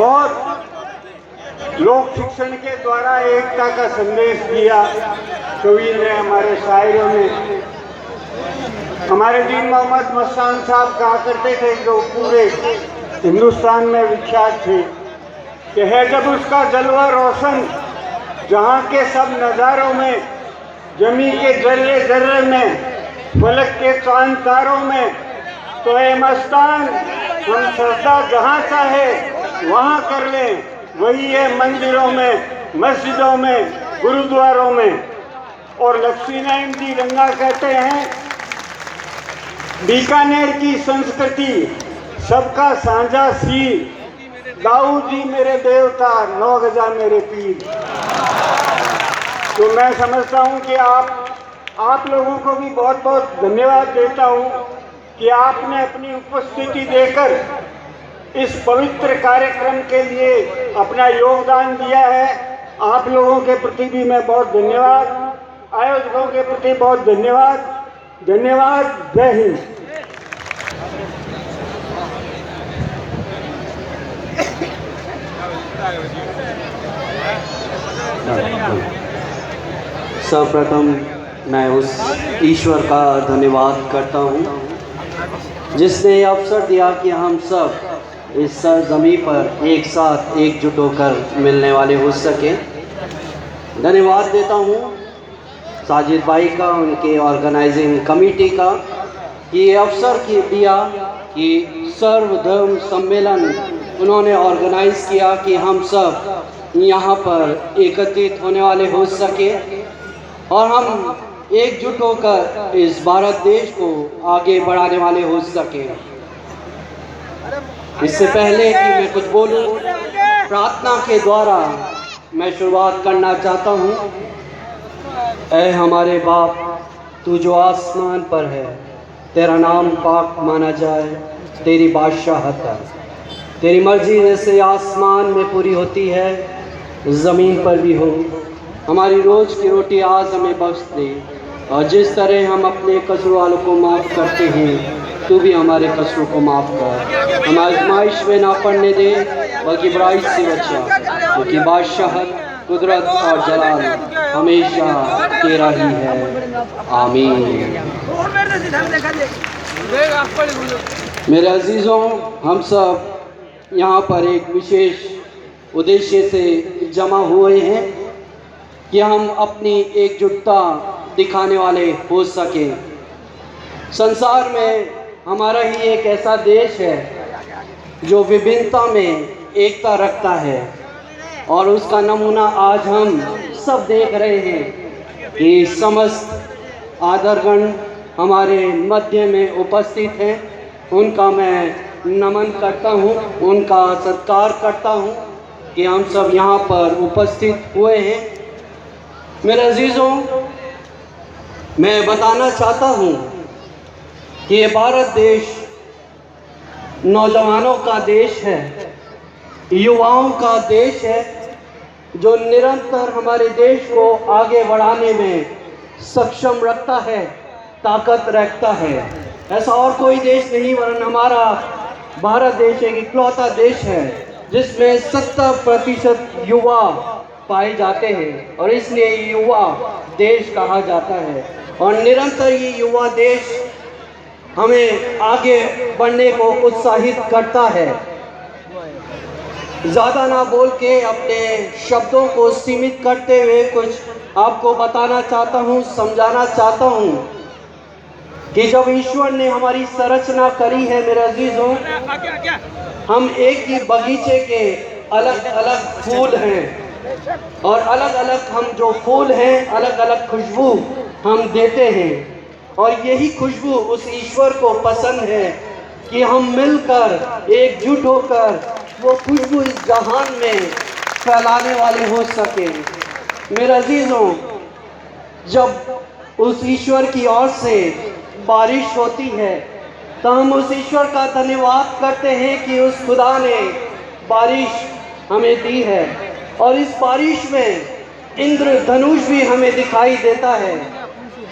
और लोक शिक्षण के द्वारा एकता का संदेश दिया। कवि ने, हमारे शायरों ने, हमारे दीन मोहम्मद मस्तान साहब कहा करते थे, जो पूरे हिंदुस्तान में विख्यात थे, कि है जब उसका जलवा रोशन जहाँ के सब नज़ारों में, जमी के जर्रे जर्रे में, फलक के चांद तारों में, तो ए मस्तान हम सजदा जहाँ चाहे वहाँ कर लें, वही है मंदिरों में, मस्जिदों में, गुरुद्वारों में। और लक्ष्मी नारायण जी रंगा कहते हैं, बीकानेर की संस्कृति सबका साझा सी, दाऊद जी मेरे देवता, 9 गजा मेरे पीर। तो मैं समझता हूँ कि आप लोगों को भी बहुत बहुत धन्यवाद देता हूँ कि आपने अपनी उपस्थिति देकर इस पवित्र कार्यक्रम के लिए अपना योगदान दिया है। आप लोगों के प्रति भी मैं बहुत धन्यवाद, आयोजकों के प्रति बहुत धन्यवाद। धन्यवाद। जय हिंद। सर्वप्रथम मैं उस ईश्वर का धन्यवाद करता हूँ जिसने अवसर दिया कि हम सब इस सरजमीं पर एक साथ एकजुट होकर मिलने वाले हो सके। धन्यवाद देता हूँ साजिद भाई का, उनके ऑर्गेनाइजिंग कमेटी का, कि ये अवसर दिया कि सर्वधर्म सम्मेलन उन्होंने ऑर्गेनाइज किया कि हम सब यहाँ पर एकत्रित होने वाले हो सके और हम एकजुट होकर इस भारत देश को आगे बढ़ाने वाले हो सके। इससे पहले कि मैं कुछ बोलूं, प्रार्थना के द्वारा मैं शुरुआत करना चाहता हूं। ऐ हमारे बाप, तू जो आसमान पर है, तेरा नाम पाक माना जाए, तेरी बादशाहत है, तेरी मर्जी जैसे आसमान में पूरी होती है ज़मीन पर भी हो। हमारी रोज़ की रोटी आज हमें बख्श दे, और जिस तरह हम अपने कसूर वालों को माफ़ करते हैं, तू भी हमारे कसूरों को माफ़ कर। हमें आजमाइश में ना पड़ने दे, बल्कि बुराई से बचा, क्योंकि बादशाहत, कुदरत और जलाल हमेशा तेरा ही है। आमीन। मेरे अजीज़ों, हम सब यहाँ पर एक विशेष उद्देश्य से जमा हुए हैं कि हम अपनी एकजुटता दिखाने वाले हो सकें। संसार में हमारा ही एक ऐसा देश है जो विभिन्नता में एकता रखता है, और उसका नमूना आज हम सब देख रहे हैं कि समस्त आदरगण हमारे मध्य में उपस्थित हैं। उनका मैं नमन करता हूँ, उनका सत्कार करता हूँ कि हम सब यहाँ पर उपस्थित हुए हैं। मेरे अजीज़ों, मैं बताना चाहता हूँ कि ये भारत देश नौजवानों का देश है, युवाओं का देश है, जो निरंतर हमारे देश को आगे बढ़ाने में सक्षम रखता है, ताकत रखता है। ऐसा और कोई देश नहीं, वरन हमारा भारत देश एक इकलौता देश है जिसमें 70% युवा पाए जाते हैं, और इसलिए युवा देश कहा जाता है। और निरंतर ये युवा देश हमें आगे बढ़ने को उत्साहित करता है। ज़्यादा ना बोल के अपने शब्दों को सीमित करते हुए कुछ आपको बताना चाहता हूँ, समझाना चाहता हूँ कि जब ईश्वर ने हमारी संरचना करी है, मेरे अजीज़ों, हम एक ही बगीचे के अलग अलग फूल हैं, और अलग अलग हम जो फूल हैं, अलग अलग खुशबू हम देते हैं। और यही खुशबू उस ईश्वर को पसंद है कि हम मिलकर एकजुट होकर वो खुशबू इस जहान में फैलाने वाले हो सके। मेरे अजीज़ों, जब उस ईश्वर की ओर से बारिश होती है तो हम उस ईश्वर का धन्यवाद करते हैं कि उस खुदा ने बारिश हमें दी है, और इस बारिश में इंद्रधनुष भी हमें दिखाई देता है,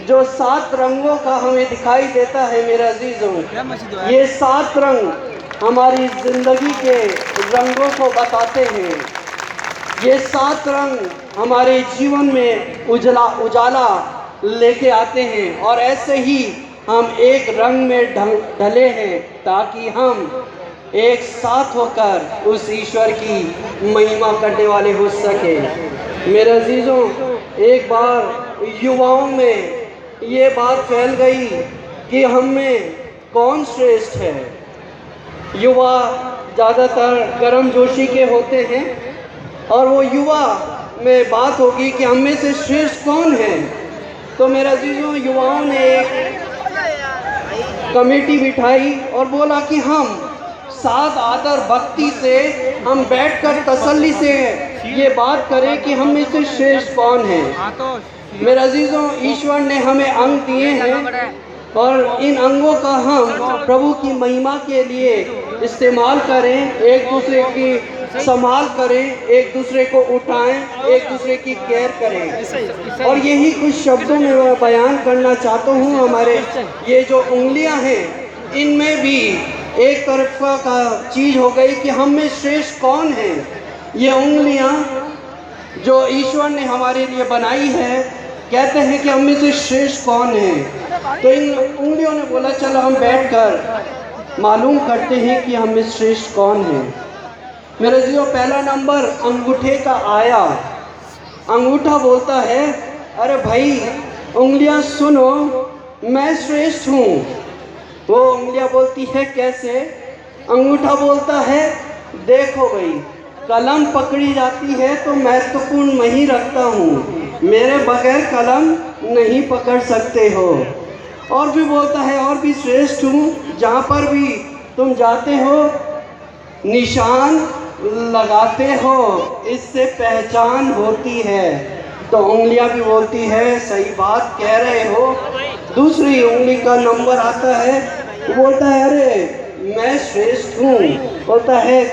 जो 7 रंगों का हमें दिखाई देता है। मेरे अजीज़ों, ये 7 रंग हमारी जिंदगी के रंगों को बताते हैं। ये 7 रंग हमारे जीवन में उजाला लेके आते हैं और ऐसे ही हम एक रंग में ढले हैं ताकि हम एक साथ होकर उस ईश्वर की महिमा करने वाले हो सके। मेरे अजीजों, एक बार युवाओं में ये बात फैल गई कि हम में कौन श्रेष्ठ है। युवा ज़्यादातर गर्मजोशी के होते हैं और वो युवा में बात होगी कि हम में से श्रेष्ठ कौन है। तो मेरे अजीजों, युवाओं ने एक कमेटी बिठाई और बोला कि हम साथ आदर भक्ति से हम बैठकर तसल्ली से ये बात करें कि हम में से श्रेष्ठ कौन है। मेरे अजीजों, ईश्वर ने हमें अंग दिए हैं और इन अंगों का हम प्रभु की महिमा के लिए इस्तेमाल करें, एक दूसरे की संभाल करें, एक दूसरे को उठाएं, एक दूसरे की केयर करें। और यही कुछ शब्दों में मैं बयान करना चाहता हूँ। हमारे ये जो उंगलियां हैं, इनमें भी एक तरफा का चीज़ हो गई कि हम में श्रेष्ठ कौन है। ये उंगलियां जो ईश्वर ने हमारे लिए बनाई है, कहते हैं कि हम में से श्रेष्ठ कौन है। तो इन उंगलियों ने बोला चलो हम बैठकर मालूम करते हैं कि हम में श्रेष्ठ कौन है। मेरे जो पहला नंबर अंगूठे का आया। अंगूठा बोलता है, अरे भाई उंगलियां सुनो, मैं श्रेष्ठ हूँ। वो उंगलियां बोलती है कैसे? अंगूठा बोलता है, देखो भाई, कलम पकड़ी जाती है तो महत्वपूर्ण मैं ही रखता हूँ, मेरे बगैर कलम नहीं पकड़ सकते हो। और भी बोलता है, और भी श्रेष्ठ हूँ, जहाँ पर भी तुम जाते हो निशान लगाते हो, इससे पहचान होती है। तो उंगलियां भी बोलती है सही बात कह रहे हो। दूसरी उंगली का नंबर आता है, बोलता है अरे मैं श्रेष्ठ हूँ। बोलता है